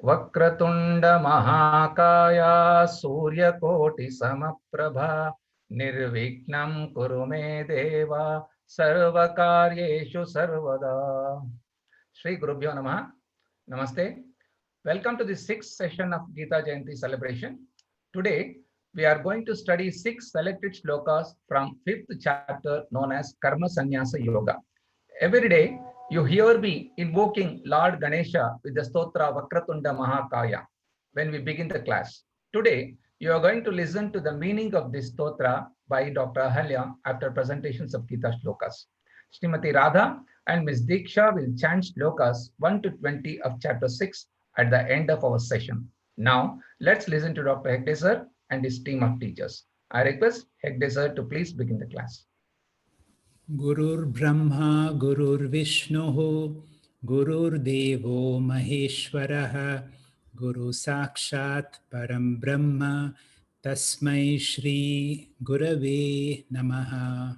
वक्रतुंड महाकाया सूर्यकोटि समप्रभा निर्विघ्नं कुरु मे देवा सर्वकार्येषु सर्वदा. Shri Gurubhyo Namaha. Namaste. Welcome to the sixth session of Gita Jayanti celebration. Today, we are going to study 6 selected shlokas from 5th chapter known as Karma Sanyasa Yoga. Every day, you hear me invoking Lord Ganesha with the stotra Vakratunda Mahakaya when we begin the class. Today, you are going to listen to the meaning of this stotra by Dr. Ahalya after presentations of Gita shlokas. Srimati Radha and Ms. Diksha will chant shlokas 1 to 20 of chapter 6 at the end of our session. Now, let's listen to Dr. Hegde sir and his team of teachers. I request Hegde sir to please begin the class. Gurur Brahma, Gurur Vishnu, Gurur Devo Maheshwaraha, Guru Sakshat Param Brahma, Tasmai Shri Gurave Namaha.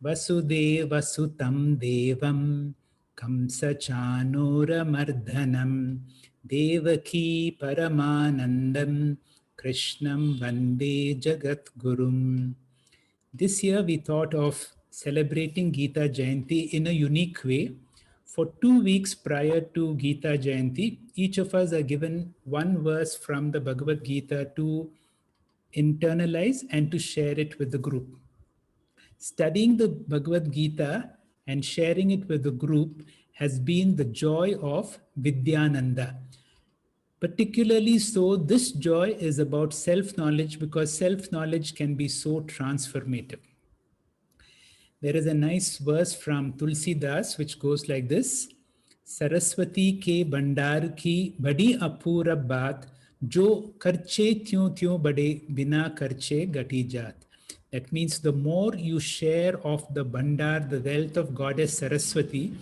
Vasudeva Sutam Devam, Kamsa Chanura Mardhanam, Devaki Paramanandam, Krishnam Vande Jagat Gurum. This year we thought of celebrating Gita Jayanti in a unique way. For 2 weeks prior to Gita Jayanti, each of us are given one verse from the Bhagavad Gita to internalize and to share it with the group. Studying the Bhagavad Gita and sharing it with the group has been the joy of Vidyananda. Particularly so, this joy is about self-knowledge because self-knowledge can be so transformative. There is a nice verse from Tulsi Das which goes like this: Saraswati ke bandar ki badi apura baat, jo karche tyon bade bina karche gati jaat. That means the more you share of the bandar, the wealth of Goddess Saraswati,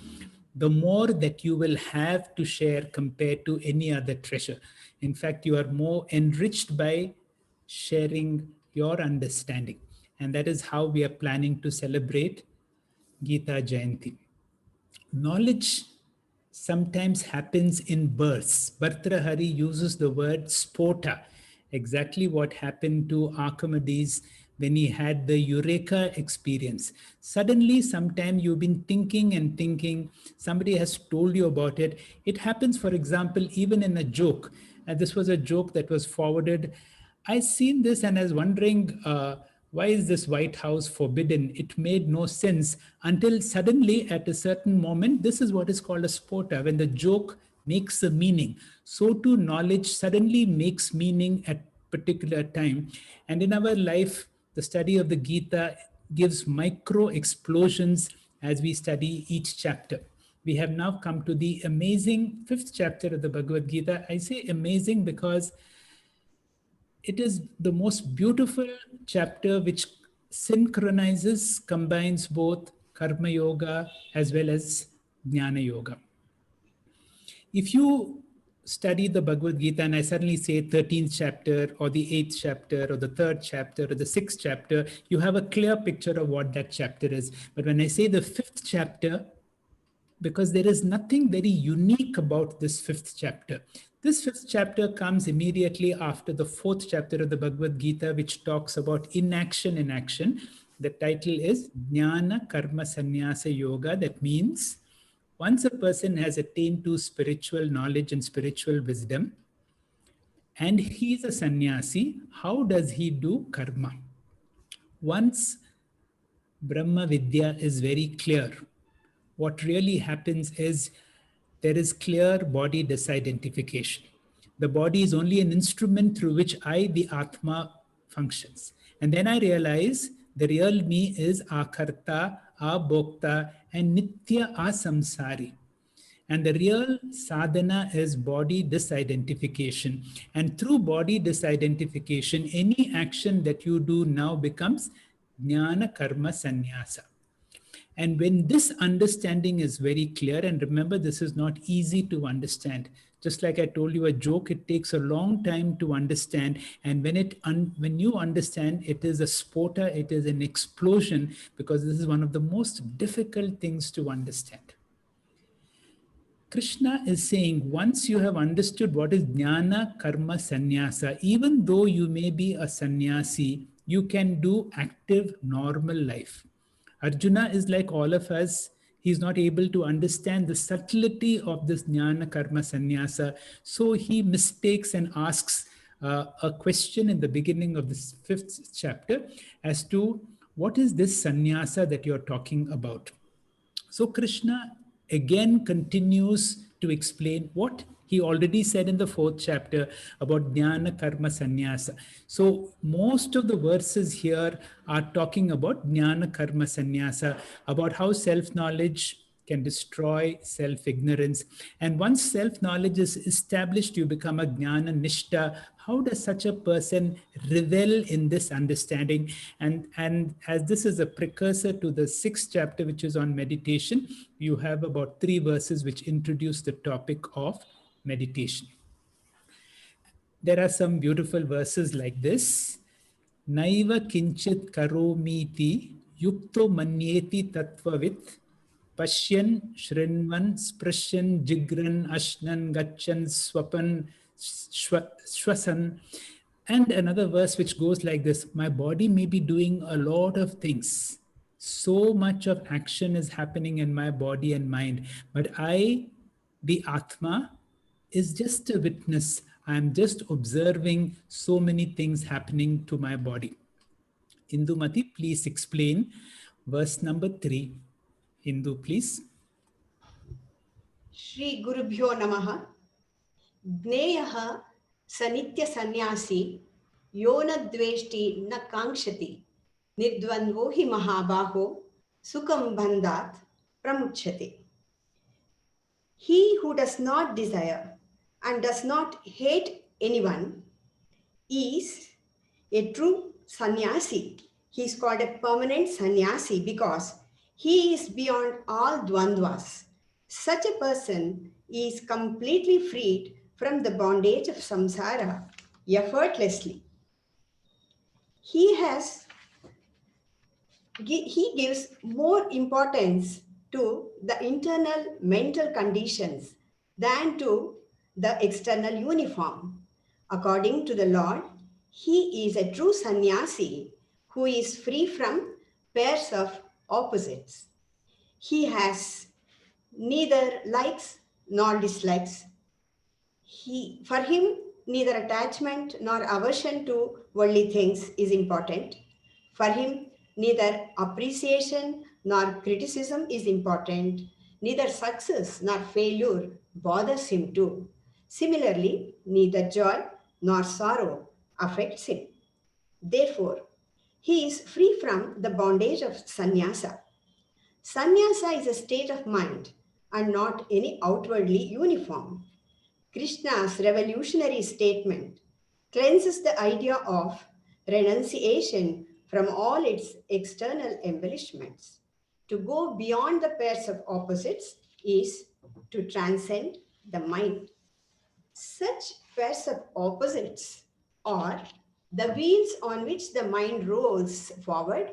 the more that you will have to share compared to any other treasure. In fact, you are more enriched by sharing your understanding. And that is how we are planning to celebrate Gita Jayanti. Knowledge sometimes happens in bursts. Bhartrahari uses the word spota, exactly what happened to Archimedes when he had the eureka experience. Suddenly, sometime you've been thinking and thinking, somebody has told you about it. It happens, for example, even in a joke. And this was a joke that was forwarded. I seen this and I was wondering, why is this White House forbidden? It made no sense until suddenly at a certain moment, this is what is called a spota, when the joke makes a meaning. So too knowledge suddenly makes meaning at particular time. And in our life, the study of the Gita gives micro explosions as we study each chapter. We have now come to the amazing 5th chapter of the Bhagavad Gita. I say amazing because it is the most beautiful chapter which synchronizes, combines both Karma Yoga as well as Jnana Yoga. If you study the Bhagavad Gita and I suddenly say 13th chapter or the 8th chapter or the 3rd chapter or the 6th chapter, you have a clear picture of what that chapter is. But when I say the 5th chapter, because there is nothing very unique about this 5th chapter. This 5th chapter comes immediately after the 4th chapter of the Bhagavad Gita, which talks about inaction in action. The title is Jnana Karma Sanyasa Yoga. That means once a person has attained to spiritual knowledge and spiritual wisdom, and he is a sannyasi, how does he do karma? Once Brahma Vidya is very clear, what really happens is there is clear body disidentification. The body is only an instrument through which I, the Atma, functions. And then I realize the real me is Akarta, Abhokta, and Nitya Asamsari. And the real sadhana is body disidentification. And through body disidentification, any action that you do now becomes Jnana Karma Sannyasa. And when this understanding is very clear, and remember, this is not easy to understand. Just like I told you a joke, it takes a long time to understand. And when you understand, it is a spota, it is an explosion, because this is one of the most difficult things to understand. Krishna is saying, once you have understood what is jnana, karma, sannyasa, even though you may be a sannyasi, you can do active, normal life. Arjuna is like all of us. He's not able to understand the subtlety of this jnana, karma, sannyasa. So he mistakes and asks a question in the beginning of this 5th chapter as to what is this sannyasa that you're talking about. So Krishna again continues to explain what he already said in the 4th chapter about Jnana Karma Sannyasa. So most of the verses here are talking about Jnana Karma Sannyasa, about how self-knowledge can destroy self-ignorance. And once self-knowledge is established, you become a Jnana Nishta. How does such a person revel in this understanding? And as this is a precursor to the 6th chapter, which is on meditation, you have about 3 verses which introduce the topic of meditation. There are some beautiful verses like this. Naiva kinchit karomiti yukto manyeti tattvavit pashyan shrinvan sprashyan jigran ashnan gachan swapan shwasan. And another verse which goes like this: my body may be doing a lot of things, so much of action is happening in my body and mind, but I, the Atma, is just a witness. I am just observing so many things happening to my body. Indumati, please explain verse number 3. Indu, please. Shri Gurubhyo Namaha. Jneyaha sanitya sannyasi yona dveshti na kankshati nidvandvo hi mahabaho sukam bandhat pramuchyate. He who does not desire and does not hate anyone is a true sannyasi. He is called a permanent sannyasi because he is beyond all dvandvas. Such a person is completely freed from the bondage of samsara effortlessly. He gives more importance to the internal mental conditions than to the external uniform. According to the Lord, he is a true sannyasi who is free from pairs of opposites. He has neither likes nor dislikes. For him, neither attachment nor aversion to worldly things is important. For him, neither appreciation nor criticism is important. Neither success nor failure bothers him too. Similarly, neither joy nor sorrow affects him. Therefore, he is free from the bondage of sannyasa. Sanyasa is a state of mind and not any outwardly uniform. Krishna's revolutionary statement cleanses the idea of renunciation from all its external embellishments. To go beyond the pairs of opposites is to transcend the mind. Such pairs of opposites are the wheels on which the mind rolls forward,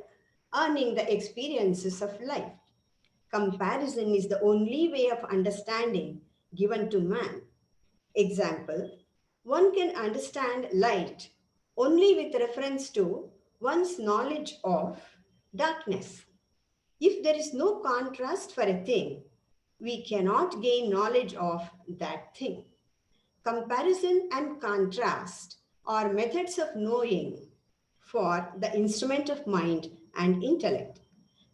earning the experiences of life. Comparison is the only way of understanding given to man. Example, one can understand light only with reference to one's knowledge of darkness. If there is no contrast for a thing, we cannot gain knowledge of that thing. Comparison and contrast are methods of knowing for the instrument of mind and intellect.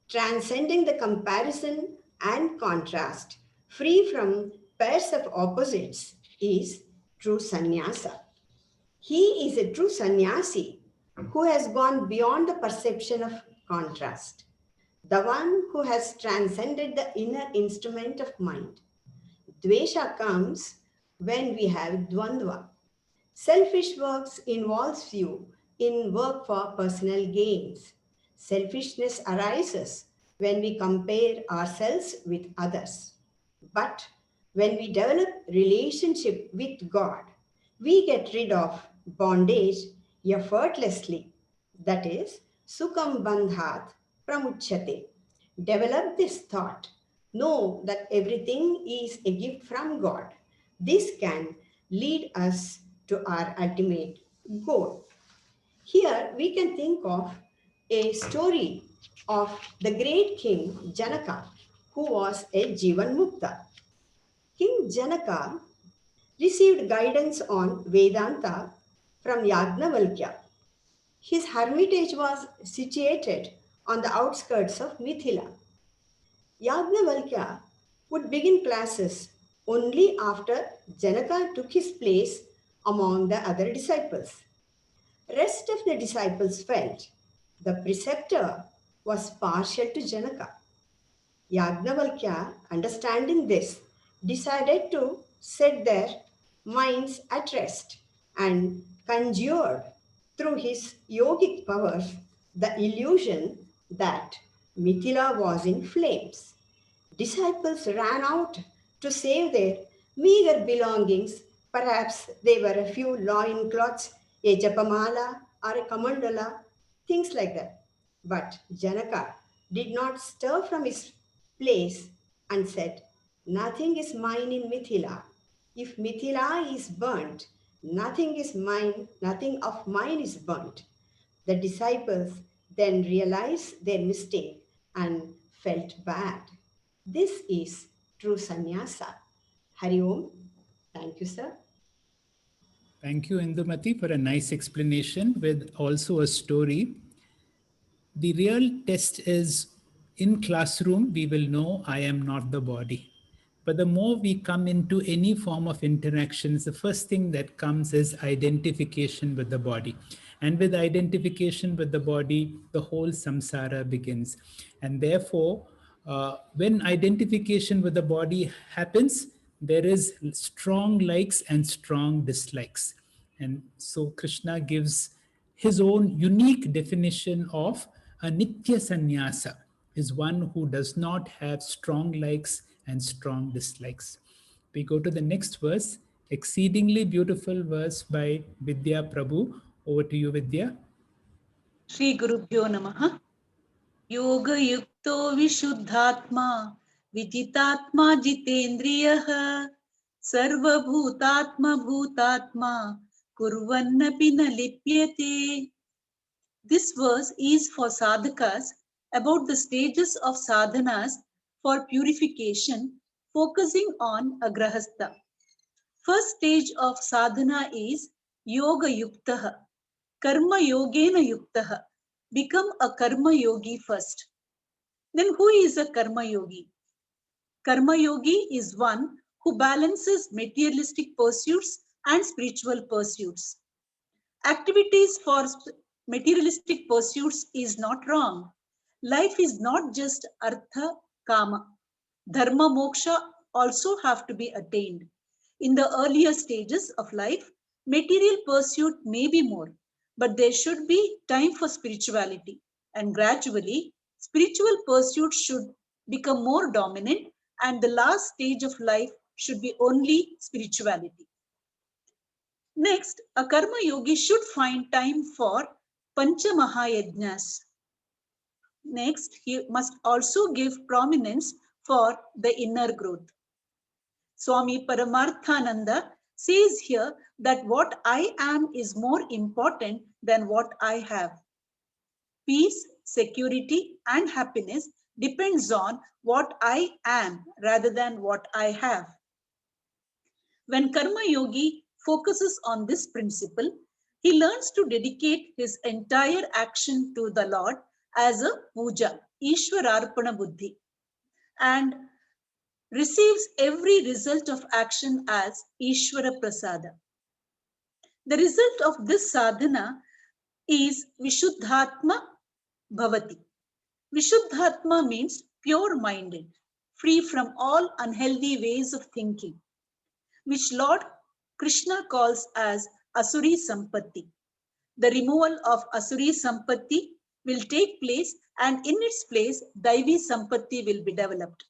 Transcending the comparison and contrast, free from pairs of opposites, is true sannyasa. He is a true sannyasi who has gone beyond the perception of contrast, the one who has transcended the inner instrument of mind. Dvesha comes when we have dvandva. Selfish works involves you in work for personal gains. Selfishness arises when we compare ourselves with others. But when we develop relationship with God, we get rid of bondage effortlessly. That is, sukham bandhat pramuchyate. Develop this thought. know that everything is a gift from God. This can lead us to our ultimate goal. Here we can think of a story of the great king Janaka, who was a Jivan Mukta. King Janaka received guidance on Vedanta from Yagnavalkya. His hermitage was situated on the outskirts of Mithila. Yagnavalkya would begin classes only after Janaka took his place among the other disciples. Rest of the disciples felt the preceptor was partial to Janaka. Yagnavalkya, understanding this, decided to set their minds at rest and conjured through his yogic powers the illusion that Mithila was in flames. Disciples ran out to save their meager belongings. Perhaps they were a few loin cloths, a japamala, or a kamandala, things like that. But Janaka did not stir from his place and said, "Nothing is mine in Mithila. If Mithila is burnt, nothing is mine, nothing of mine is burnt." The disciples then realized their mistake and felt bad. This is true sannyasa. Hari Om. Thank you, sir. Thank you, Indumati, for a nice explanation with also a story. The real test is in classroom, we will know I am not the body. But the more we come into any form of interactions, the first thing that comes is identification with the body. And with identification with the body, the whole samsara begins. And therefore, when identification with the body happens, there is strong likes and strong dislikes. And so Krishna gives his own unique definition of a Nitya Sannyasa, is one who does not have strong likes and strong dislikes. We go to the next verse, exceedingly beautiful verse by Vidya Prabhu. Over to you, Vidya. Shri Gurubhyo Namaha. Yoga Yukto Vishuddhatma Vijitatma Jitendriyaha Sarva Bhutatma Bhutatma Kurvannapi na Lipyate. This verse is for sadhakas about the stages of sadhanas for purification, focusing on agrahastha. First stage of sadhana is Yoga Yuktaha, Karma Yogena Yuktaha. Become a Karma Yogi first. Then who is a Karma Yogi? Karma Yogi is one who balances materialistic pursuits and spiritual pursuits. Activities for materialistic pursuits is not wrong. Life is not just artha, kama. Dharma, moksha also have to be attained. In the earlier stages of life, material pursuit may be more, but there should be time for spirituality. And gradually, spiritual pursuit should become more dominant, and the last stage of life should be only spirituality. Next, a karma yogi should find time for Pancha Mahayajnas. Next, he must also give prominence for the inner growth. Swami Paramarthananda says here that what I am is more important than what I have. Peace, security, and happiness depends on what I am rather than what I have. When Karma Yogi focuses on this principle, he learns to dedicate his entire action to the Lord as a puja, Ishwararpana Buddhi, and receives every result of action as Ishwara Prasada. The result of this sadhana is Vishuddhatma Bhavati. Vishuddhatma means pure-minded, free from all unhealthy ways of thinking, which Lord Krishna calls as Asuri Sampatti. The removal of Asuri Sampatti will take place, and in its place, Daivi Sampatti will be developed.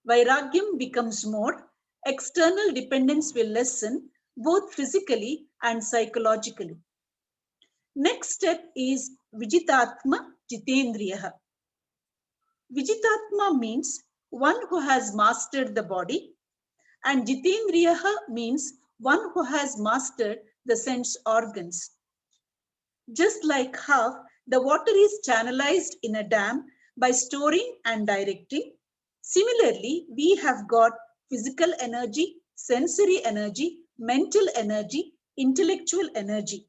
Vairagyam becomes more, external dependence will lessen, both physically and psychologically. Next step is Vijitatma Jitendriyaha. Vijitatma means one who has mastered the body, and Jitendriyaha means one who has mastered the sense organs. Just like how the water is channelized in a dam by storing and directing, similarly, we have got physical energy, sensory energy, mental energy, intellectual energy.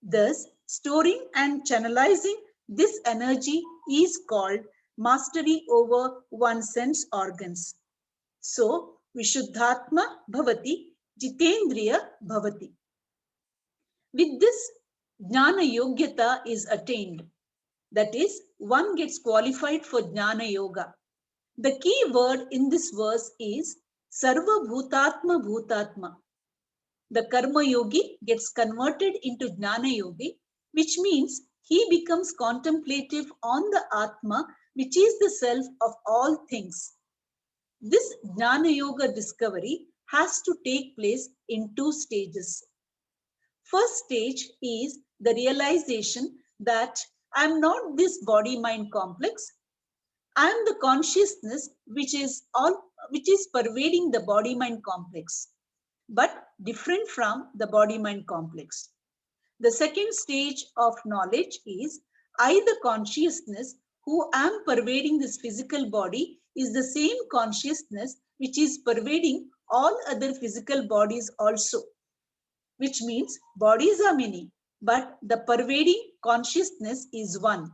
Thus, storing and channelizing this energy is called mastery over one's sense organs. So, Vishuddhatma Bhavati, Jitendriya Bhavati. With this, Jnana Yogyata is attained. That is, one gets qualified for Jnana Yoga. The key word in this verse is Sarva Bhutatma Bhutatma. The Karma Yogi gets converted into Jnana Yogi, which means he becomes contemplative on the Atma, which is the self of all things. This Jnana Yoga discovery has to take place in two stages. First stage is the realization that I am not this body-mind complex. I am the consciousness which is pervading the body-mind complex, but different from the body-mind complex. The second stage of knowledge is I, the consciousness who am pervading this physical body, is the same consciousness which is pervading all other physical bodies also, which means bodies are many, but the pervading consciousness is one.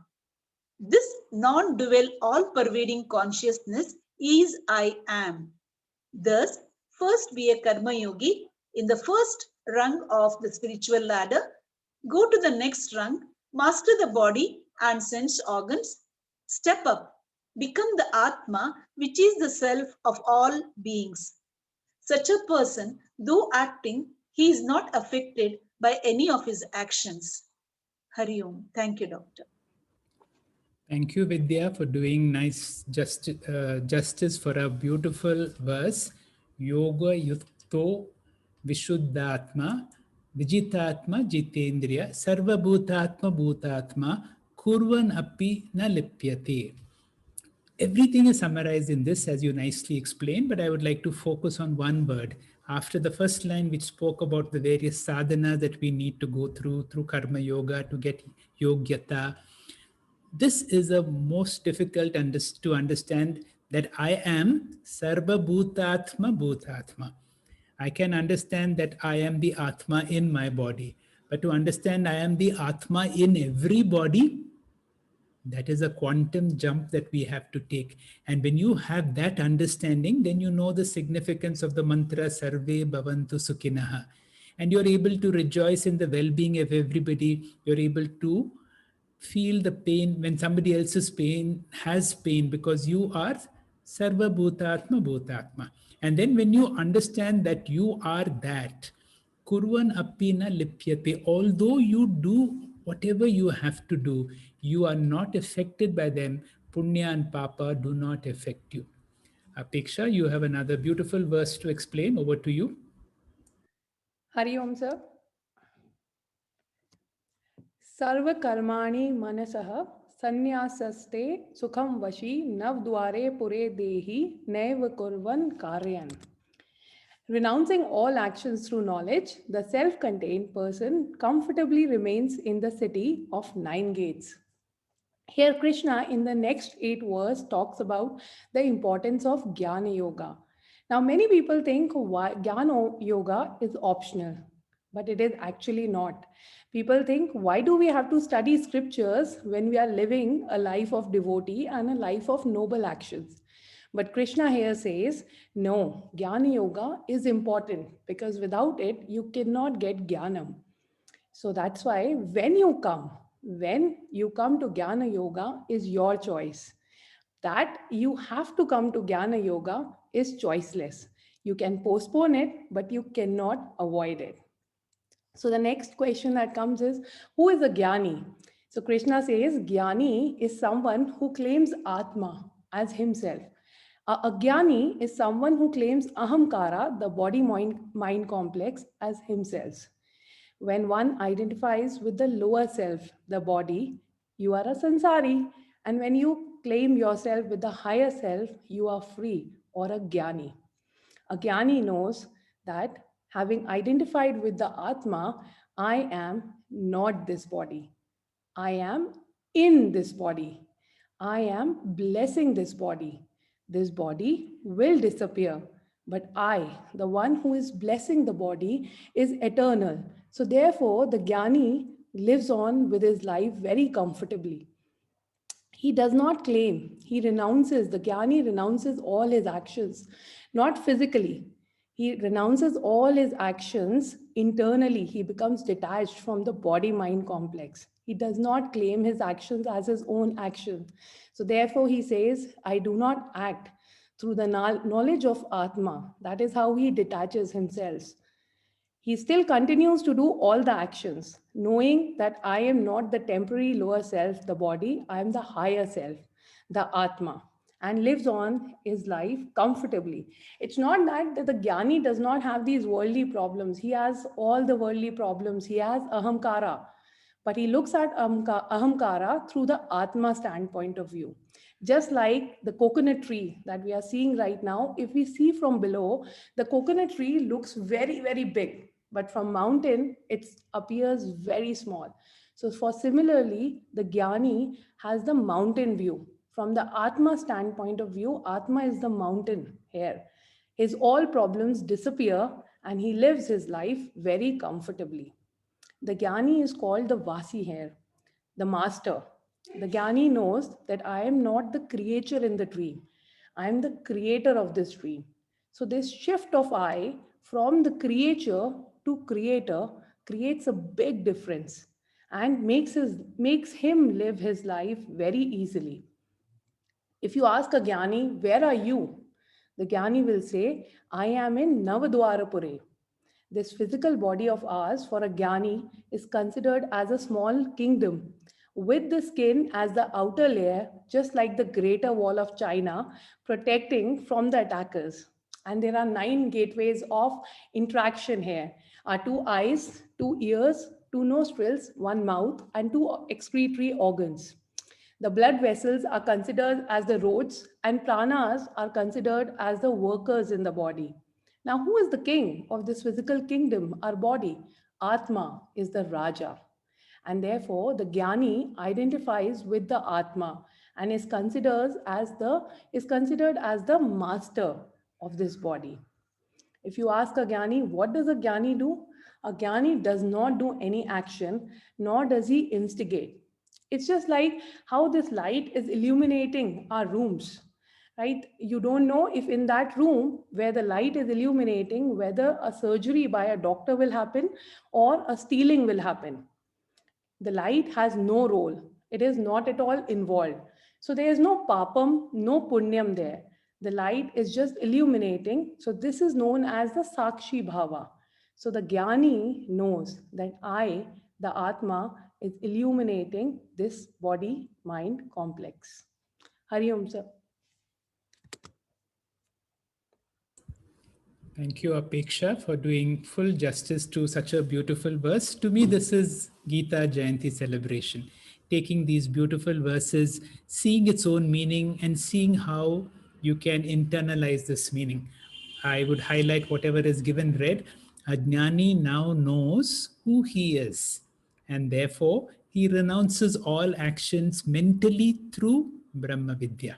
This non-dual, all-pervading consciousness is I am. Thus, first be a karma yogi in the first rung of the spiritual ladder. Go to the next rung, master the body and sense organs. Step up, become the Atma, which is the self of all beings. Such a person, though acting, he is not affected by any of his actions. Hari Om. Thank you, Doctor. Thank you, Vidya, for doing nice justice for a beautiful verse. Yoga yukto vishuddhatma vijitatma jitendriya sarva bhutatma bhutatma kurvan api na lipyate. Everything is summarized in this, as you nicely explained, but I would like to focus on one word. After the first line, which spoke about the various sadhana that we need to go through karma yoga to get yogyata, this is a most difficult to understand, that I am Sarva Bhutatma Bhutatma. I can understand that I am the Atma in my body. But to understand I am the Atma in every body, that is a quantum jump that we have to take. And when you have that understanding, then you know the significance of the mantra Sarve Bhavantu Sukhinaha. And you're able to rejoice in the well-being of everybody. You're able to feel the pain when somebody else's pain has pain, because you are Sarva Bhutatma Bhutatma. And then when you understand that you are that, Kurvan Appina Lipyate, although you do whatever you have to do, you are not affected by them. Punya and Papa do not affect you. Apeksha, you have another beautiful verse to explain. Over to you. Hari Om, sir. Sarva karmani manasah sanyasaste sukham vashi navdware pure dehi naiva kurvan karyan. Renouncing all actions through knowledge, the self-contained person comfortably remains in the city of 9 gates. Here, Krishna in the next 8 verses talks about the importance of Jnana Yoga. Now, many people think Jnana Yoga is optional, but it is actually not. People think, why do we have to study scriptures when we are living a life of devotee and a life of noble actions? But Krishna here says, no, Jnana Yoga is important because without it, you cannot get Jnanam. So that's why when you come to Jnana Yoga is your choice. That you have to come to Jnana Yoga is choiceless. You can postpone it, but you cannot avoid it. So the next question that comes is, who is a Jnani? So Krishna says, Jnani is someone who claims Atma as himself. A Jnani is someone who claims Ahamkara, the body-mind complex, as himself. When one identifies with the lower self, the body, you are a sansari. And when you claim yourself with the higher self, you are free or a jnani. A jnani knows that having identified with the Atma, I am not this body. I am in this body. I am blessing this body. This body will disappear, but I, the one who is blessing the body, is eternal. So, therefore, the Jnani lives on with his life very comfortably. He does not claim, he renounces, the Jnani renounces all his actions, not physically. He renounces all his actions internally. He becomes detached from the body mind complex. He does not claim his actions as his own actions. So, therefore, he says, I do not act through the knowledge of Atma. That is how he detaches himself. He still continues to do all the actions, knowing that I am not the temporary lower self, the body, I am the higher self, the Atma, and lives on his life comfortably. It's not that the Jnani does not have these worldly problems. He has all the worldly problems. He has ahamkara, but he looks at ahamkara through the Atma standpoint of view. Just like the coconut tree that we are seeing right now, if we see from below, the coconut tree looks very, very big, but from mountain, it appears very small. So for similarly, the Jnani has the mountain view. From the Atma standpoint of view, Atma is the mountain here. His all problems disappear and he lives his life very comfortably. The Jnani is called the Vasi here, the master. The Jnani knows that I am not the creature in the dream. I am the creator of this dream. So this shift of I from the creature to creator creates a big difference and makes him live his life very easily. If you ask a Jnani, where are you? The Jnani will say, I am in Navadwarapure. This physical body of ours for a Jnani is considered as a small kingdom with the skin as the outer layer, just like the Greater Wall of China, protecting from the attackers. And there are 9 gateways of interaction here. Are 2 eyes, 2 ears, 2 nostrils, 1 mouth, and 2 excretory organs. The blood vessels are considered as the roads, and pranas are considered as the workers in the body. Now, who is the king of this physical kingdom, our body? Atma is the Raja. And therefore, the Jnani identifies with the Atma and is considered as the master of this body. If you ask a Jnani, what does a Jnani do? A Jnani does not do any action, nor does he instigate. It's just like how this light is illuminating our rooms, right? You don't know if in that room where the light is illuminating, whether a surgery by a doctor will happen or a stealing will happen. The light has no role. It is not at all involved. So there is no papam, no punyam there. The light is just illuminating. So this is known as the Sakshi Bhava. So the Jnani knows that I, the Atma, is illuminating this body-mind complex. Hari Om, sir. Thank you, Apeksha, for doing full justice to such a beautiful verse. To me, this is Gita Jayanti celebration, taking these beautiful verses, seeing its own meaning, and seeing how you can internalize this meaning. I would highlight whatever is given read. Ajnani now knows who he is, and therefore he renounces all actions mentally through Brahma Vidya.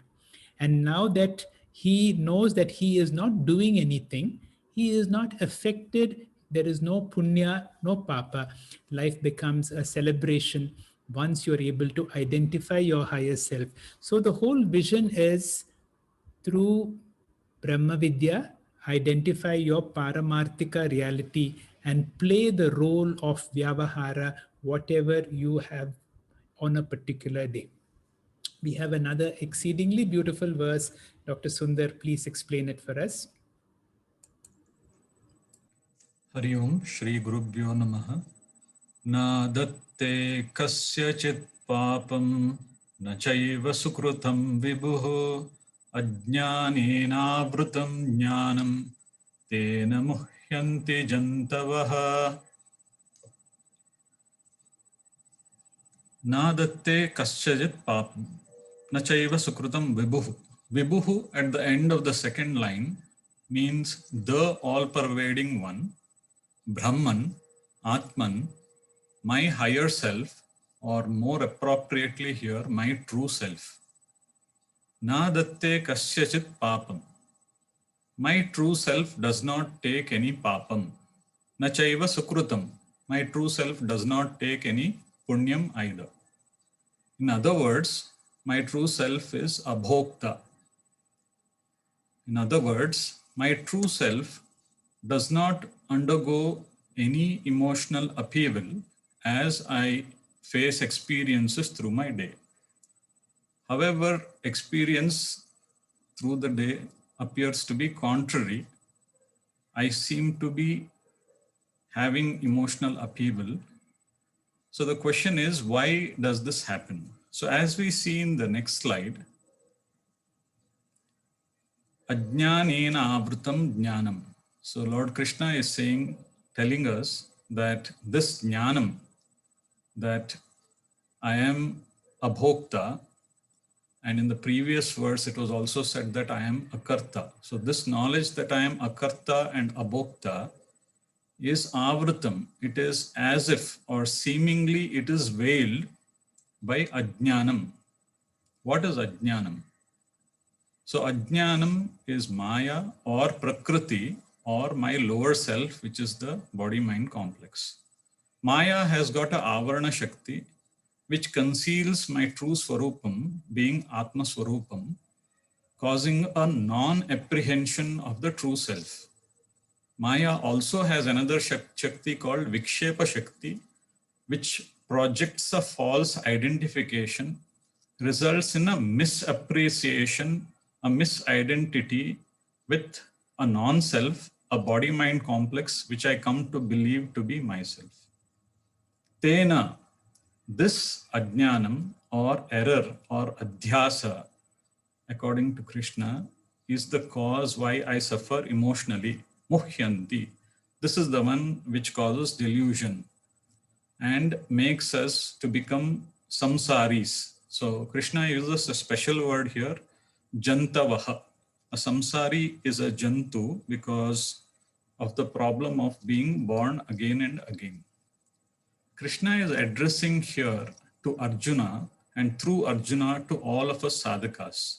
And now that he knows that he is not doing anything, he is not affected. There is no punya, no papa. Life becomes a celebration once you're able to identify your higher self. So the whole vision is through Brahma Vidya, identify your paramarthika reality and play the role of Vyavahara, whatever you have on a particular day. We have another exceedingly beautiful verse. Dr. Sundar, please explain it for us. Hari Om, Shri Gurubhyo Namaha. Na datte kasyachit papam na chaiva sukrutam vibhuho ajnanena vrutam jnanam tena muhyanti jantavaha. Na datte kasyachit papam. Nachaiva sukrutam vibhuhu. Vibhuhu at the end of the second line means the all-pervading one, Brahman, Atman, my higher self, or more appropriately here, my true self. Na datte kasyachit papam. My true self does not take any papam. Nachaiva sukrutam. My true self does not take any punyam either. In other words, my true self is abhokta. In other words, my true self does not undergo any emotional upheaval as I face experiences through my day. However, experience through the day appears to be contrary. I seem to be having emotional upheaval. So the question is, why does this happen? So as we see in the next slide, Ajnanena avrutam jnanam. So Lord Krishna is telling us that this jnanam, that I am abhokta, and in the previous verse it was also said that I am akarta. So this knowledge that I am akarta and abhokta is avrutam. It is as if, or seemingly it is veiled by ajnanam. What is ajnanam? So ajnanam is maya or prakriti or my lower self, which is the body-mind complex. Maya has got a avarana shakti, which conceals my true swarupam, being Atma Swarupam, causing a non-apprehension of the true self. Maya also has another shakti called Vikshepa Shakti, which projects a false identification, results in a misappreciation, a misidentity with a non-self, a body-mind complex, which I come to believe to be myself. Tena, this ajnanam or error or adhyasa, according to Krishna, is the cause why I suffer emotionally. Muhyanti. This is the one which causes delusion and makes us to become samsaris. So Krishna uses a special word here, jantavaha. A samsari is a jantu because of the problem of being born again and again. Krishna is addressing here to Arjuna and through Arjuna to all of us sadhakas.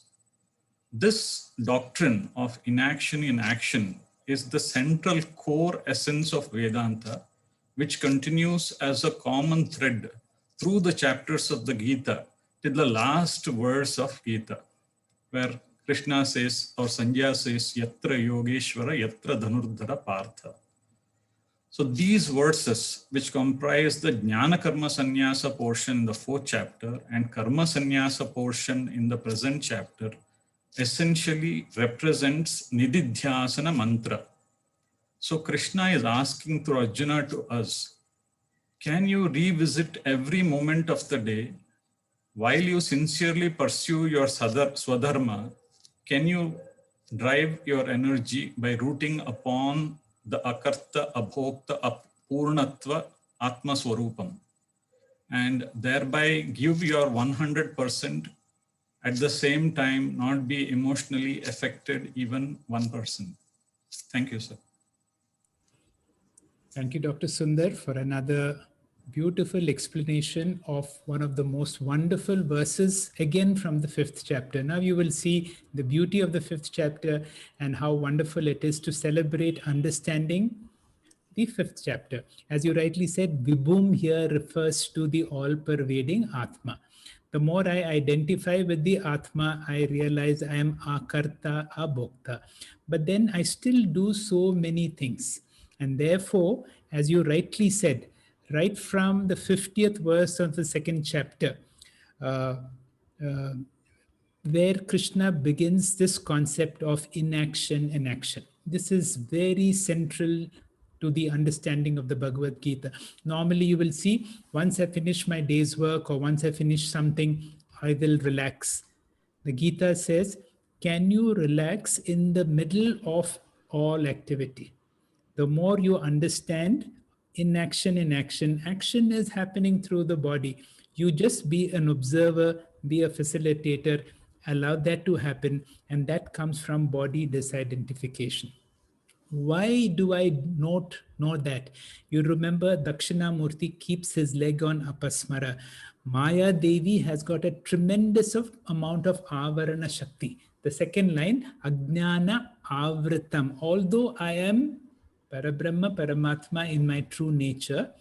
This doctrine of inaction in action is the central core essence of Vedanta, which continues as a common thread through the chapters of the Gita till the last verse of Gita, where Krishna says, or Sanjaya says, Yatra Yogeshwara, Yatra Dhanurdhara Partha. So these verses, which comprise the Jnana Karma Sanyasa portion in the 4th chapter and Karma Sanyasa portion in the present chapter, essentially represents Nididhyasana mantra. So Krishna is asking through Arjuna to us, can you revisit every moment of the day while you sincerely pursue your swadharma? Can you drive your energy by rooting upon the akarta, abhokta, purnatva, atma swarupam, and thereby give your 100%, at the same time not be emotionally affected even 1%. Thank you, sir. Thank you, Dr. Sundar, for another beautiful explanation of one of the most wonderful verses, again from the 5th chapter. Now you will see the beauty of the 5th chapter and how wonderful it is to celebrate understanding the 5th chapter. As you rightly said, Vibhum here refers to the all-pervading Atma. The more I identify with the Atma, I realize I am Akarta, Abhokta. But then I still do so many things. And therefore, as you rightly said, right from the 50th verse of the 2nd chapter, where Krishna begins this concept of inaction and action. This is very central to the understanding of the Bhagavad Gita. Normally, you will see, once I finish my day's work or once I finish something, I will relax. The Gita says, can you relax in the middle of all activity? The more you understand inaction in action, action is happening through the body. You just be an observer, be a facilitator, allow that to happen, and that comes from body disidentification. Why do I know that? You remember Dakshinamurti keeps his leg on Apasmara. Maya Devi has got a tremendous amount of Avarana Shakti. The second line, Ajnana Avritam. Although I am Parabrahma, Paramatma in my true nature,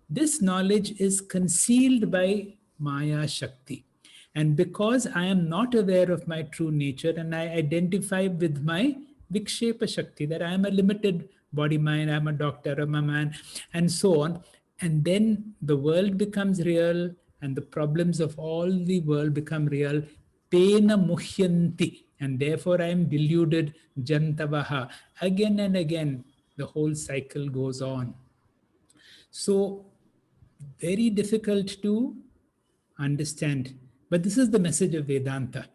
this knowledge is concealed by Maya Shakti. And because I am not aware of my true nature and I identify with my Vikshepa Shakti, that I am a limited body mind, I'm a doctor, I'm a man, and so on. And then the world becomes real and the problems of all the world become real. Pena muhyanti. And therefore I am deluded, jantavaha. Again and again, the whole cycle goes on. So, very difficult to understand. But this is the message of Vedanta,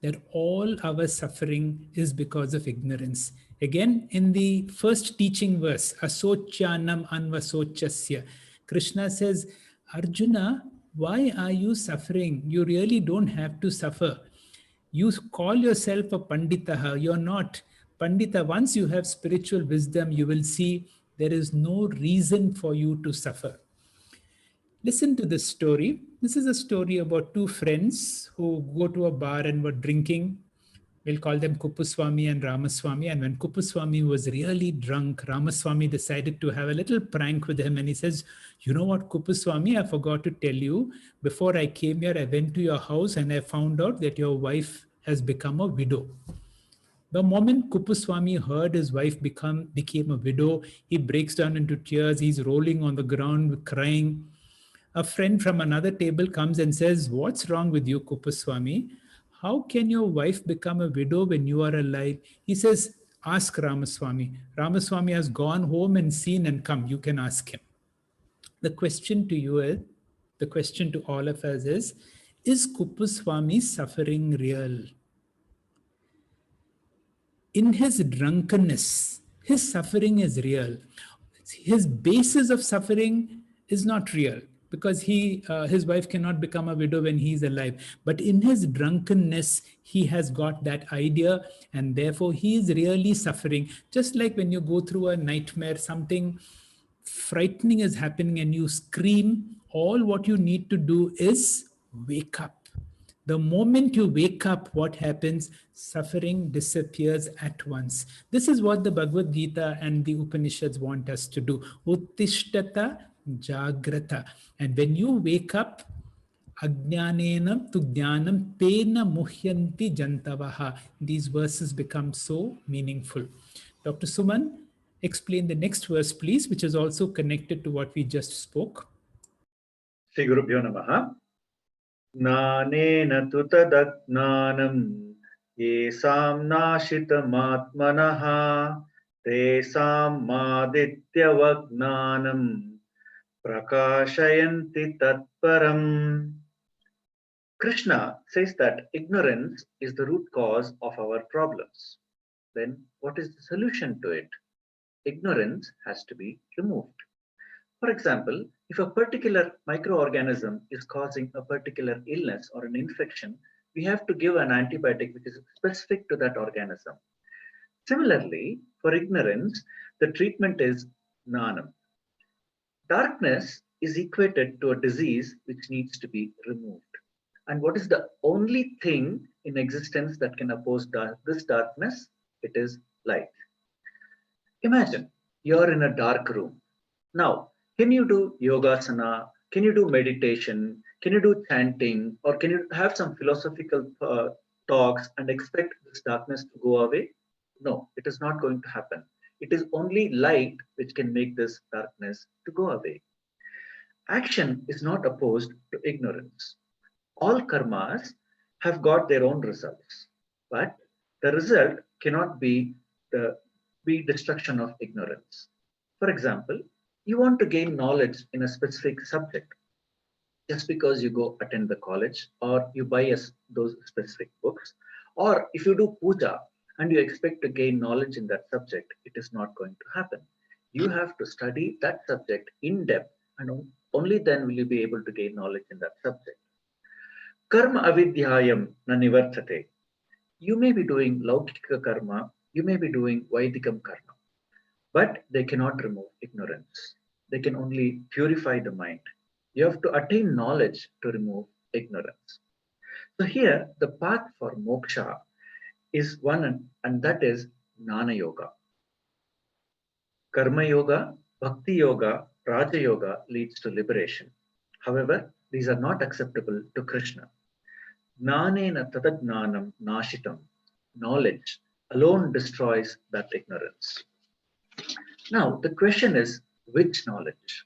that all our suffering is because of ignorance. Again, in the first teaching verse, Asochanam Anvasochasya, Krishna says, Arjuna, why are you suffering? You really don't have to suffer. You call yourself a Panditaha, you're not. Pandita, once you have spiritual wisdom, you will see there is no reason for you to suffer. Listen to this story. This is a story about two friends who go to a bar and were drinking. We'll call them Kuppuswami and Ramaswamy. And when Kuppuswami was really drunk, Ramaswamy decided to have a little prank with him. And he says, you know what, Kuppuswamy, I forgot to tell you, before I came here, I went to your house and I found out that your wife has become a widow. The moment Kuppuswamy heard his wife became a widow, he breaks down into tears. He's rolling on the ground, crying. A friend from another table comes and says, what's wrong with you, Kuppuswamy? How can your wife become a widow when you are alive? He says, ask Ramaswamy. Ramaswamy has gone home and seen and come. You can ask him. The question to you is, the question to all of us is Kuppuswamy's suffering real? In his drunkenness, his suffering is real. His basis of suffering is not real, because his wife cannot become a widow when he is alive. But in his drunkenness, he has got that idea, and therefore he is really suffering. Just like when you go through a nightmare, something frightening is happening and you scream, all what you need to do is wake up. The moment you wake up, what happens? Suffering disappears at once. This is what the Bhagavad Gita and the Upanishads want us to do. Uttishtata jagrata. And when you wake up, ajnanena tu jnanam pena muhyanti jantavaha. These verses become so meaningful. Dr. Suman, explain the next verse, please, which is also connected to what we just spoke. Shri Gurubhyo Namaha. Jnanena tu tadajnanam yesam nashitamatmanaha tesam maditya prakashayanti tatparam. Krishna says that ignorance is the root cause of our problems. Then what is the solution to it? Ignorance has to be removed. For example, if a particular microorganism is causing a particular illness or an infection, we have to give an antibiotic which is specific to that organism. Similarly, for ignorance, the treatment is jnanam. Darkness is equated to a disease which needs to be removed. And what is the only thing in existence that can oppose this darkness? It is light. Imagine you're in a dark room. Now, can you do yogasana? Can you do meditation? Can you do chanting? Or can you have some philosophical talks and expect this darkness to go away? No, it is not going to happen. It is only light which can make this darkness to go away. Action is not opposed to ignorance. All karmas have got their own results, but the result cannot be the destruction of ignorance. For example, you want to gain knowledge in a specific subject. Just because you go attend the college or you buy those specific books, or if you do puja and you expect to gain knowledge in that subject, it is not going to happen. You have to study that subject in depth, and only then will you be able to gain knowledge in that subject. Karma avidyayam na nivartate. You may be doing laukika karma, you may be doing vaidikam karma, but they cannot remove ignorance. They can only purify the mind. You have to attain knowledge to remove ignorance. So here, the path for moksha is one, and that is Jnana Yoga. Karma Yoga, Bhakti Yoga, Raja Yoga leads to liberation. However, these are not acceptable to Krishna. Jnanena tadajnanam nashitam. Knowledge alone destroys that ignorance. Now, the question is, which knowledge?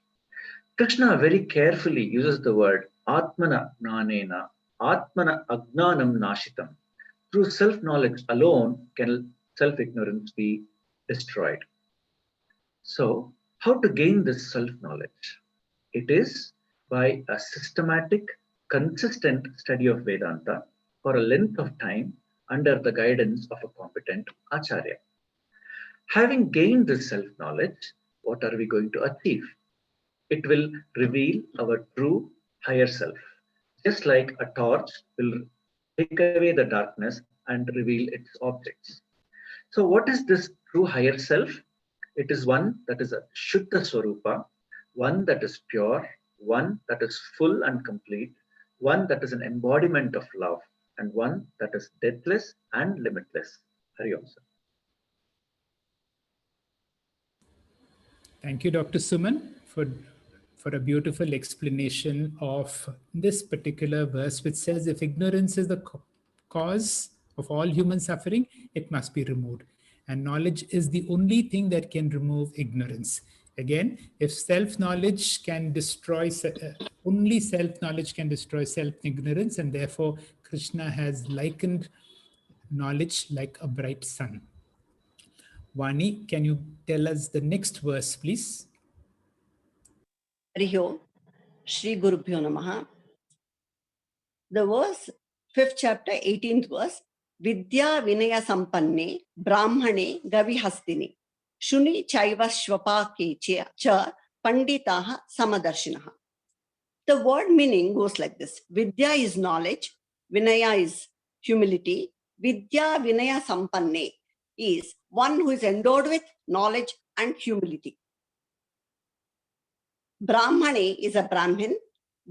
Krishna very carefully uses the word Atmana Jnanena, Atmana Agnanam Nashitam. Through self-knowledge alone can self-ignorance be destroyed. So, how to gain this self-knowledge? It is by a systematic, consistent study of Vedanta for a length of time under the guidance of a competent Acharya. Having gained this self-knowledge, what are we going to achieve? It will reveal our true higher self. Just like a torch will take away the darkness and reveal its objects. So, what is this true higher self? It is one that is a Shuddha Swarupa, one that is pure, one that is full and complete, one that is an embodiment of love, and one that is deathless and limitless. Hari Om Sir. Thank you, Dr. Suman, for a beautiful explanation of this particular verse, which says if ignorance is the cause of all human suffering, it must be removed. And knowledge is the only thing that can remove ignorance. Again, if self-knowledge can destroy, only self-knowledge can destroy self-ignorance, and therefore Krishna has likened knowledge like a bright sun. Vani, can you tell us the next verse, please? Hariho, Shri Gurubhyo Namaha. The verse, 5th chapter, 18th verse. Vidya Vinaya Sampanne Brahmane Gavihastini Shuni Chaiva Shvapake Cha Panditaha Samadarshinaha. The word meaning goes like this. Vidya is knowledge, Vinaya is humility. Vidya Vinaya Sampanne is one who is endowed with knowledge and humility. Brahmane is a Brahmin,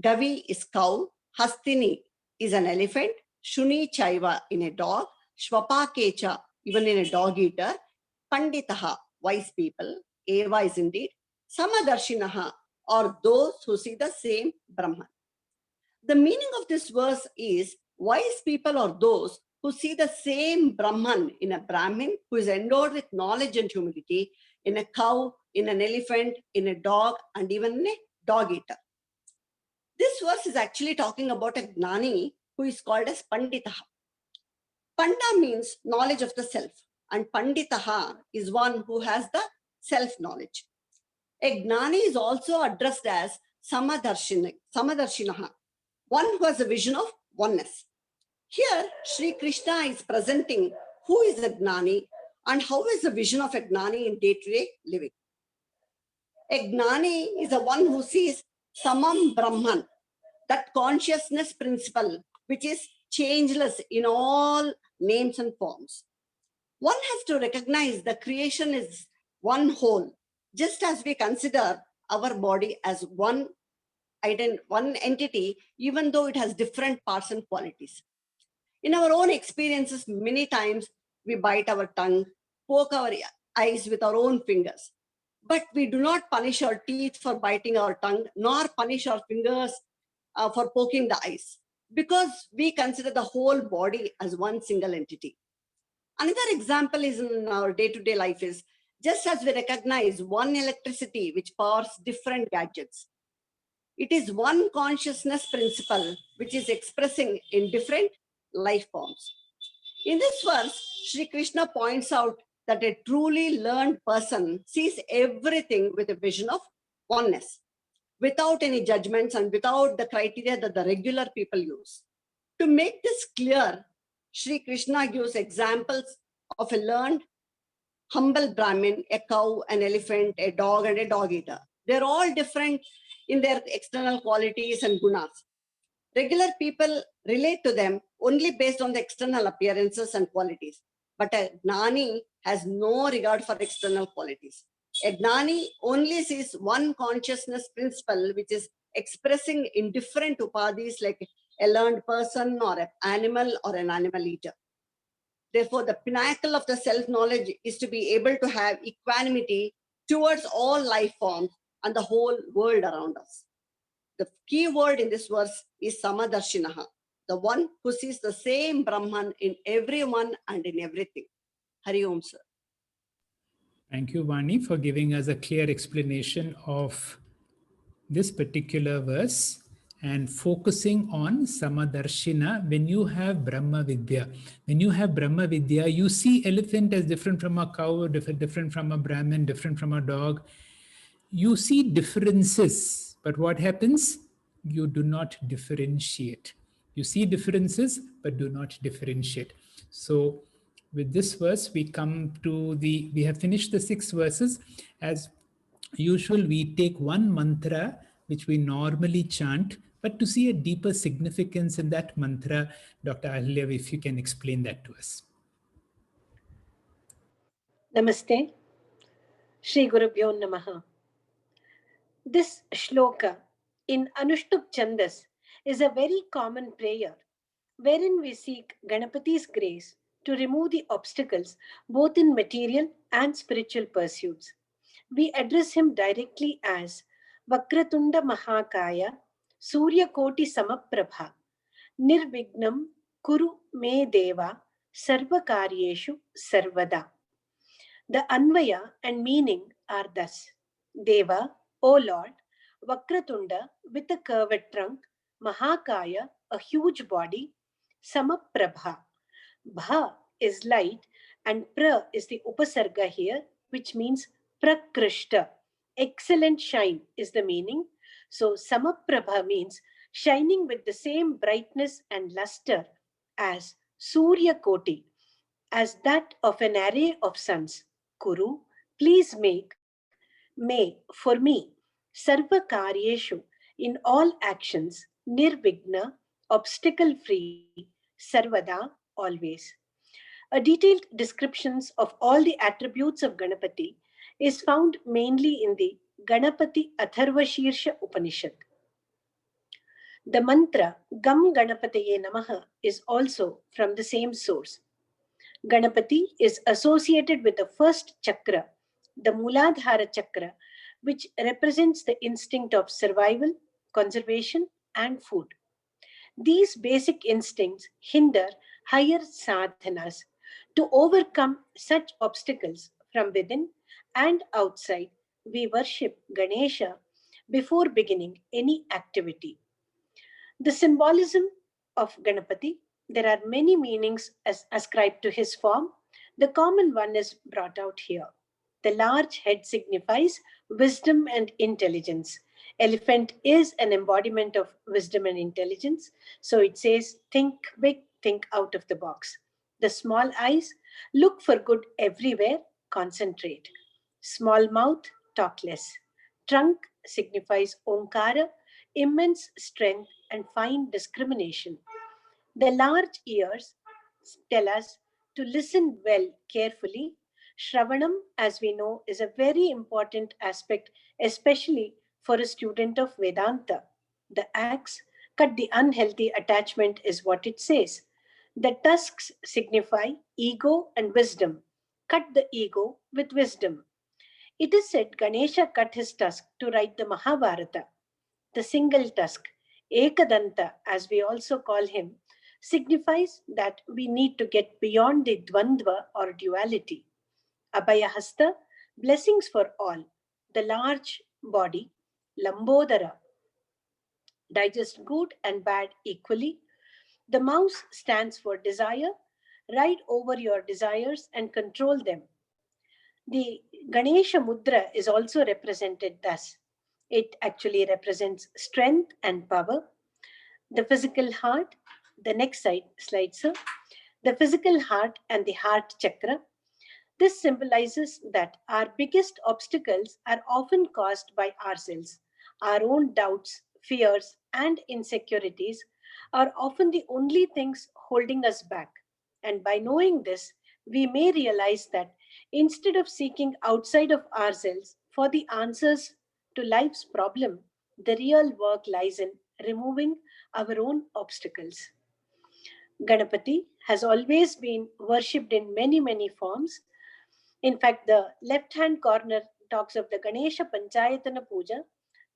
Gavi is cow, Hastini is an elephant, Shuni Chaiva in a dog, Shvapakecha even in a dog eater, Panditaha wise people, Eva is indeed, Samadarshinaha or those who see the same Brahman. The meaning of this verse is wise people are those who see the same Brahman in a Brahmin who is endowed with knowledge and humility, in a cow, in an elephant, in a dog, and even in a dog eater. This verse is actually talking about a Gnani who is called as Panditaha. Panda means knowledge of the self, and Panditaha is one who has the self-knowledge. A Gnani is also addressed as Samadarshinaha, one who has a vision of oneness. Here, Sri Krishna is presenting who is a Gnani and how is the vision of a Gnani in day-to-day living. A Gnani is the one who sees Samam Brahman, that consciousness principle which is changeless in all names and forms. One has to recognize the creation is one whole, just as we consider our body as one entity, even though it has different parts and qualities. In our own experiences, many times we bite our tongue, poke our eyes with our own fingers. But we do not punish our teeth for biting our tongue, nor punish our fingers for poking the eyes, because we consider the whole body as one single entity. Another example is in our day-to-day life is, just as we recognize one electricity which powers different gadgets, it is one consciousness principle which is expressing in different life forms. In this verse, Sri Krishna points out that a truly learned person sees everything with a vision of oneness, without any judgments and without the criteria that the regular people use. To make this clear, Sri Krishna gives examples of a learned, humble Brahmin, a cow, an elephant, a dog, and a dog eater. They're all different in their external qualities and gunas. Regular people relate to them only based on the external appearances and qualities. But a Gnani has no regard for external qualities. A Gnani only sees one consciousness principle, which is expressing in different upadhis like a learned person or an animal or an animal eater. Therefore, the pinnacle of the self-knowledge is to be able to have equanimity towards all life forms and the whole world around us. The key word in this verse is Samadarshinaha, the one who sees the same Brahman in everyone and in everything. Hari Om, sir. Thank you, Vani, for giving us a clear explanation of this particular verse and focusing on Samadarshina. When you have Brahma Vidya, you see elephant as different from a cow, different from a Brahmin, different from a dog. You see differences, but what happens? You do not differentiate. You see differences, but do not differentiate. So with this verse, we have finished the 6 verses. As usual, we take one mantra, which we normally chant, but to see a deeper significance in that mantra, Dr. Ahilya, if you can explain that to us. Namaste. Shri Gurubhyo Namaha. This shloka in Anushtup Chandas is a very common prayer wherein we seek Ganapati's grace to remove the obstacles both in material and spiritual pursuits. We address him directly as Vakratunda Mahakaya Surya Koti Samaprabha Nirvignam Kuru Me Deva Sarvakaryeshu Sarvada. The Anvaya and meaning are thus: Deva, O Lord, Vakratunda with a curved trunk, Mahakaya, a huge body, Samaprabha. Bha is light and pra is the upasarga here, which means prakrishta. Excellent shine is the meaning. So Samaprabha means shining with the same brightness and luster as Surya Koti, as that of an array of suns. Kuru, please make, may, for me, sarva karyeshu, in all actions, nirvigna, obstacle free, sarvada, always. A detailed descriptions of all the attributes of Ganapati is found mainly in the Ganapati Atharvashirsha Upanishad. The mantra Gam Ganapataye Namaha is also from the same source. Ganapati is associated with the first chakra, the Muladhara chakra, which represents the instinct of survival, conservation, and food. These basic instincts hinder higher sadhanas. To overcome such obstacles from within and outside, we worship Ganesha before beginning any activity. The symbolism of Ganapati, there are many meanings ascribed to his form. The common one is brought out here. The large head signifies wisdom and intelligence. Elephant is an embodiment of wisdom and intelligence. So it says, think big, think out of the box. The small eyes, look for good everywhere, concentrate. Small mouth, talk less. Trunk signifies Omkara, immense strength and fine discrimination. The large ears tell us to listen well carefully. Shravanam, as we know, is a very important aspect, especially for a student of Vedanta. The axe, cut the unhealthy attachment, is what it says. The tusks signify ego and wisdom. Cut the ego with wisdom. It is said Ganesha cut his tusk to write the Mahabharata. The single tusk, Ekadanta, as we also call him, signifies that we need to get beyond the dvandva or duality. Abhayahasta, blessings for all. The large body, Lambodara, digest good and bad equally. The mouse stands for desire. Ride over your desires and control them. The Ganesha Mudra is also represented thus. It actually represents strength and power. The physical heart, the next slide, sir. The physical heart and the heart chakra. This symbolizes that our biggest obstacles are often caused by ourselves, our own doubts, fears, and insecurities are often the only things holding us back. And by knowing this, we may realize that instead of seeking outside of ourselves for the answers to life's problem, the real work lies in removing our own obstacles. Ganapati has always been worshipped in many, many forms. In fact, the left hand corner talks of the Ganesha Panchayatana Puja.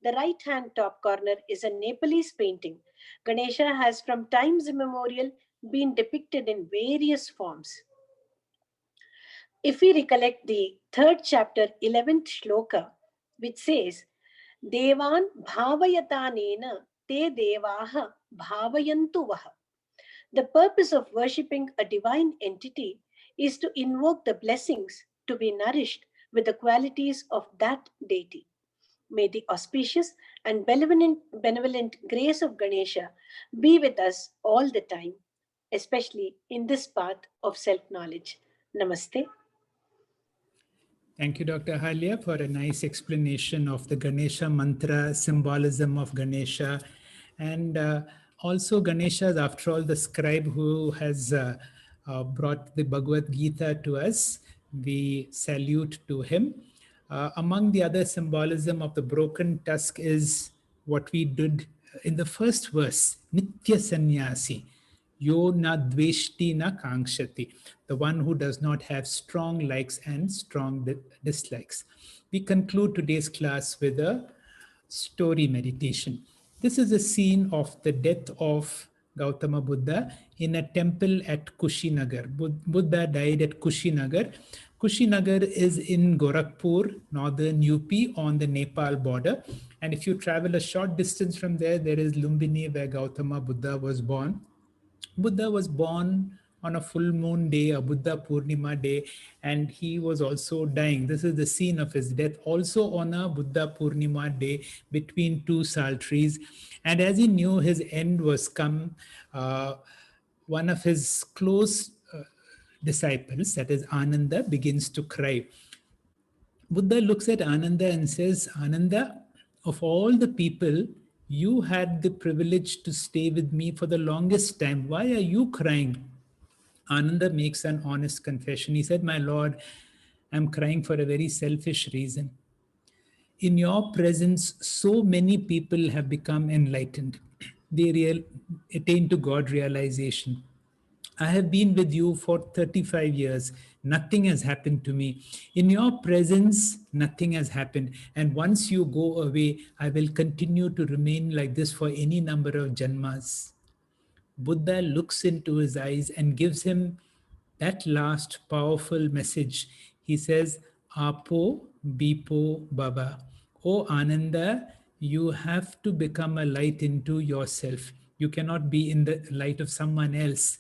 The right hand top corner is a Nepalese painting. Ganesha has from times immemorial been depicted in various forms. If we recollect the third chapter, 11th shloka, which says, Devan bhavayatanena te devaha bhavayantu vaha. The purpose of worshipping a divine entity is to invoke the blessings to be nourished with the qualities of that deity. May the auspicious and benevolent grace of Ganesha be with us all the time, especially in this path of self-knowledge. Namaste. Thank you, Dr. Halia, for a nice explanation of the Ganesha mantra, symbolism of Ganesha. And also, Ganesha is, after all, the scribe who has brought the Bhagavad Gita to us. We salute to him. Among the other symbolism of the broken tusk is what we did in the first verse, Nitya Sanyasi. Yo na dveshti na kankshati, the one who does not have strong likes and strong dislikes. We conclude today's class with a story meditation. This is a scene of the death of Gautama Buddha in a temple at Kushinagar. Buddha died at Kushinagar. Kushinagar is in Gorakhpur, northern UP, on the Nepal border. And if you travel a short distance from there, there is Lumbini, where Gautama Buddha was born. Buddha was born on a full moon day, a Buddha Purnima day, and he was also dying. This is the scene of his death, also on a Buddha Purnima day between two sal trees. And as he knew his end was come, one of his close disciples, that is Ananda, begins to cry. Buddha looks at Ananda and says, Ananda, of all the people, you had the privilege to stay with me for the longest time. Why are you crying? Ananda makes an honest confession. He said, my Lord, I'm crying for a very selfish reason. In your presence, so many people have become enlightened. They attain to God realization. I have been with you for 35 years. Nothing has happened to me. In your presence, nothing has happened. And once you go away, I will continue to remain like this for any number of janmas. Buddha looks into his eyes and gives him that last powerful message. He says, Apo Bipo Baba. O Ananda, you have to become a light into yourself. You cannot be in the light of someone else.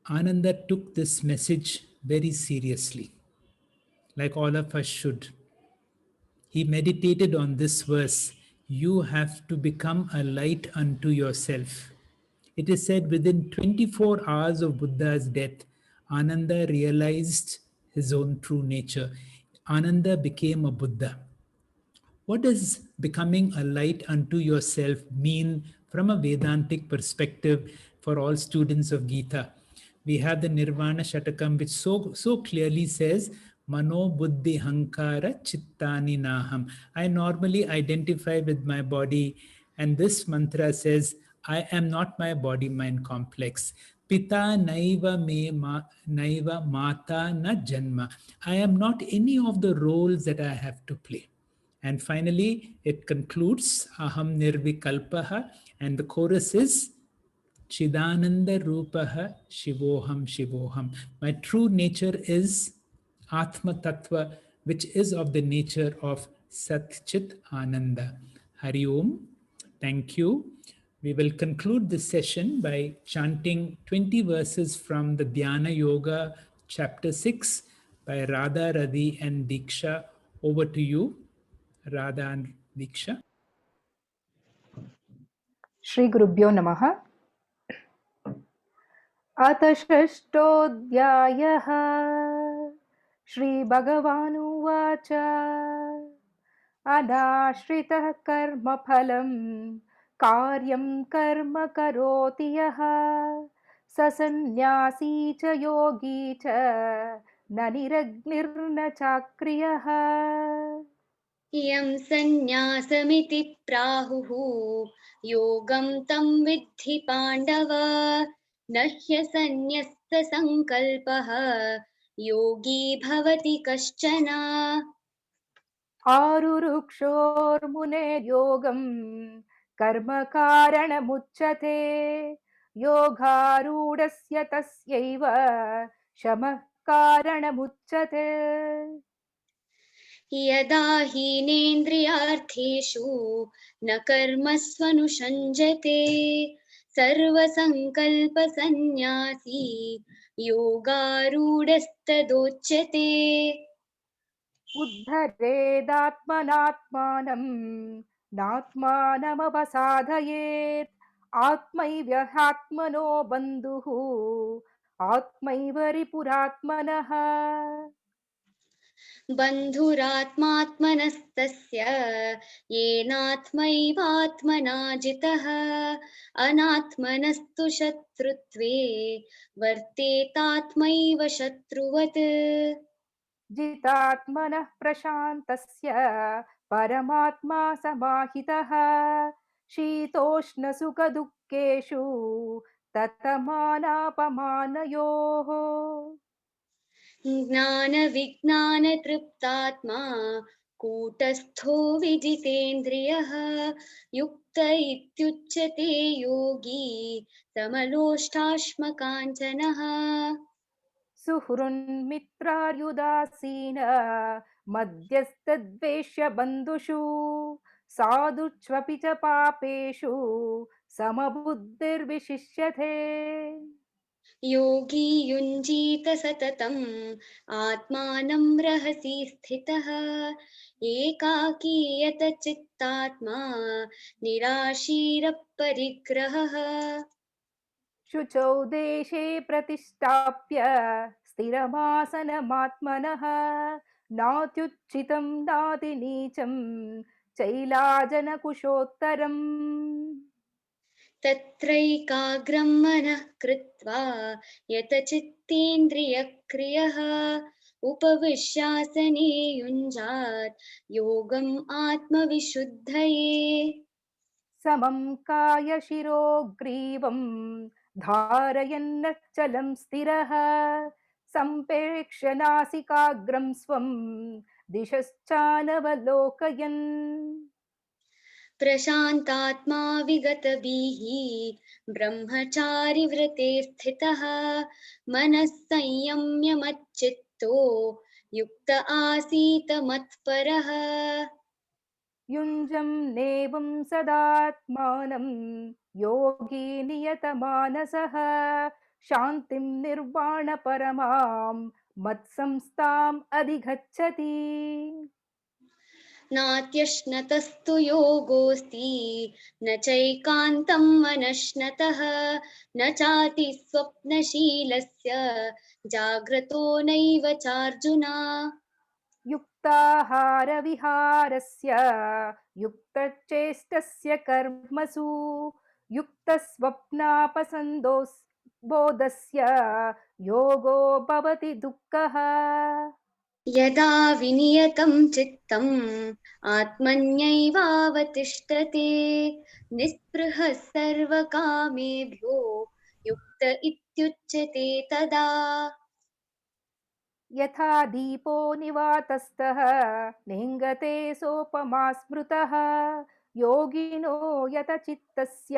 Ananda took this message very seriously, like all of us should. He meditated on this verse. You have to become a light unto yourself. It is said within 24 hours of Buddha's death, Ananda realized his own true nature. Ananda became a Buddha. What does becoming a light unto yourself mean from a Vedantic perspective for all students of Gita? We have the Nirvana Shatakam, which so clearly says, Mano Buddhi Hankara Chittani Naham. I normally identify with my body, and this mantra says, I am not my body mind complex. Pita naiva me naiva mata na janma. I am not any of the roles that I have to play. And finally, it concludes Aham Nirvikalpaha, and the chorus is Chidananda Rupaha Shivoham Shivoham. My true nature is Atma Tattva, which is of the nature of Sat Chit Ananda. Hari Om. Thank you. We will conclude this session by chanting 20 verses from the Jnana Yoga, chapter 6, by Radha, Radhi, and Diksha. Over to you, Radha and Diksha. श्रीगुरुभ्यो नमः। अथ षष्ठोऽध्यायः। श्रीभगवानुवाच अनाश्रितः कर्मफलं कार्यं कर्म करोति यः स सन्न्यासी च योगी च न निरग्निर्न चाक्रियः। यं सन्न्यासमिति प्राहुः योगं तं विद्धि पाण्डव न ह्यसन्न्यस्तसङ्कल्पः योगी भवति कश्चन। आरुरुक्षोर्मुनेर्योगं कर्म कारणमुच्यते योगारूढस्य तस्यैव शमः कारणमुच्यते। यदा हीनेन्द्रियार्थेषु न कर्मस्वनुषञ्जते सर्वसङ्कल्पसन्न्यासी योगारूढस्तदोच्यते। उद्धरेदात्मनात्मानं नात्मानमवसाधयेत् आत्मैव्यहात्मनो बन्धुः आत्मैव रिपुरात्मनः। बन्धुरात्मात्मनस्तस्य येनात्मैवात्मना जितः अनात्मनस्तु शत्रुत्वे वर्तेतात्मैव शत्रुवत्। जितात्मनः प्रशान्तस्य परमात्मा समाहितः शीतोष्णसुखदुःखेषु ततमानापमानयोः। ज्ञानविज्ञानतृप्तात्मा कूटस्थो विजितेन्द्रियः युक्त इत्युच्यते योगी समलोष्टाश्मकाञ्चनः। सुहृन्मित्रार्युदासीन मध्यस्थद्वेष्य बन्धुषु साधुष्वपि च पापेषु समबुद्धिर्विशिष्यते। योगी युञ्जीत सततम् आत्मानं रहसि स्थितः एकाकीयत चित्तात्मा निराशीरपरिग्रहः। शुचौ देशे प्रतिष्ठाप्य स्थिरमासनमात्मनः नात्युच्छितं नातिनीचं चैलाजनकुशोत्तरम्। तत्रैकाग्रं मनः कृत्वा यतचित्तेन्द्रियक्रियः उपविश्यासने युञ्जात् योगम् आत्मविशुद्धये। समं कायशिरो ग्रीवं धारयन्नच्चलं स्थिरः सम्प्रेक्ष्य नासिकाग्रं स्वं दिशश्चानवलोकयन्। प्रशान्तात्मा विगतभिः ब्रह्मचारिव्रते स्थितः मनः संयम्य मच्चित्तो युक्त आसीत मत्परः। युञ्जं नेवं सदात्मानं योगी नियतमानसः शान्तिं निर्वाणपरमां मत्संस्थाम् अधिगच्छति। नात्यश्नतस्तु योगोऽस्ति न चैकान्तं मनश्नतः न चाति स्वप्नशीलस्य जाग्रतो नैव चार्जुन। युक्ताहारविहारस्य युक्तचेष्टस्य कर्मसु युक्तस्वप्नापसन्दोषस्य योगो भवति दुःखः। यदा विनियतं चित्तम् आत्मन्यैवावतिष्ठते निःस्पृहः सर्वकामेभ्यो युक्त इत्युच्यते तदा। यथा दीपो निवातस्थः नेङ्गते सोपमा स्मृतः योगिनो यतचित्तस्य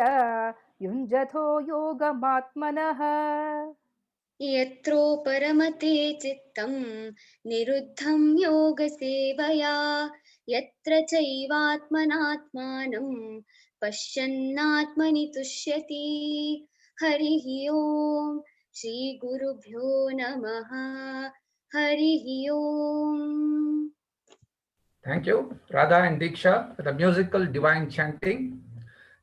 युञ्जतो योगमात्मनः। यत्रो परमते चित्तं निरुद्धं योगसेवया यत्र चैवात्मनात्मानं पश्यन्नात्मनि तुष्यति। हरिः ओम् श्रीगुरुभ्यो नमः। हरिः ओम्। Thank you, Radha and Diksha, for the musical divine chanting.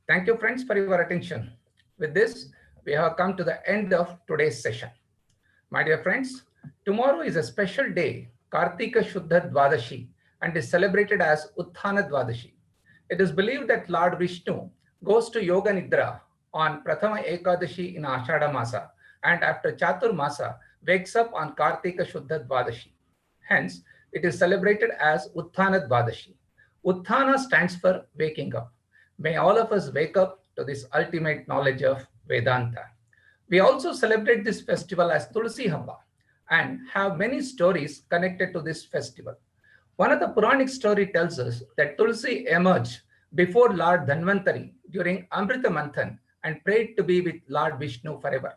Thank you, friends, for your attention. With this, we have come to the end of today's session. My dear friends, tomorrow is a special day, Kartika Shuddha Dwadashi, and is celebrated as Utthana Dwadashi. It is believed that Lord Vishnu goes to Yoga Nidra on Prathama Ekadashi in Ashada Masa, and after Chatur Masa wakes up on Kartika Shuddha Dvadashi. Hence, it is celebrated as Utthana Dvadashi. Utthana stands for waking up. May all of us wake up to this ultimate knowledge of Vedanta. We also celebrate this festival as Tulsi Habba and have many stories connected to this festival. One of the Puranic story tells us that Tulsi emerged before Lord Dhanvantari during Amrita Manthan and prayed to be with Lord Vishnu forever.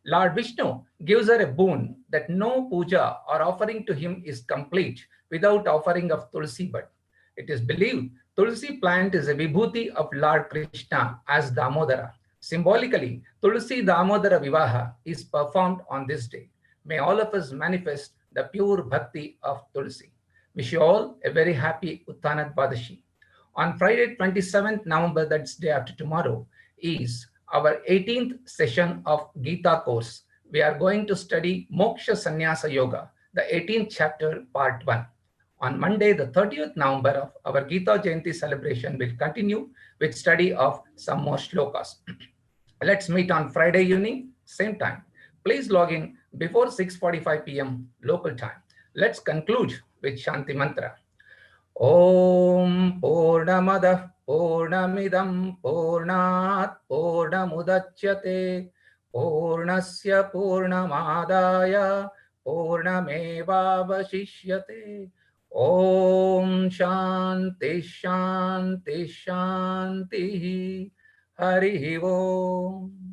Lord Vishnu gives her a boon that no puja or offering to him is complete without offering of Tulsi bud. It is believed Tulsi plant is a vibhuti of Lord Krishna as Damodara. Symbolically, Tulsi Damodara Vivaha is performed on this day. May all of us manifest the pure bhakti of Tulsi. Wish you all a very happy Utthana Dvadashi. On Friday, 27th November, that's day after tomorrow, is our 18th session of Gita course. We are going to study Moksha Sanyasa Yoga, the 18th chapter, part 1. On Monday, the 30th November, of our Gita Jayanti celebration will continue with study of some more shlokas. Let's meet on Friday evening, same time. Please log in before 6:45 p.m. local time. Let's conclude with Shanti Mantra. Om Purnamadah Purnamidam Purnat Purnamudachyate Purnasya Purnamadaya Purnamevavashishyate. Om Shanti Shanti Shanti. Hari Om.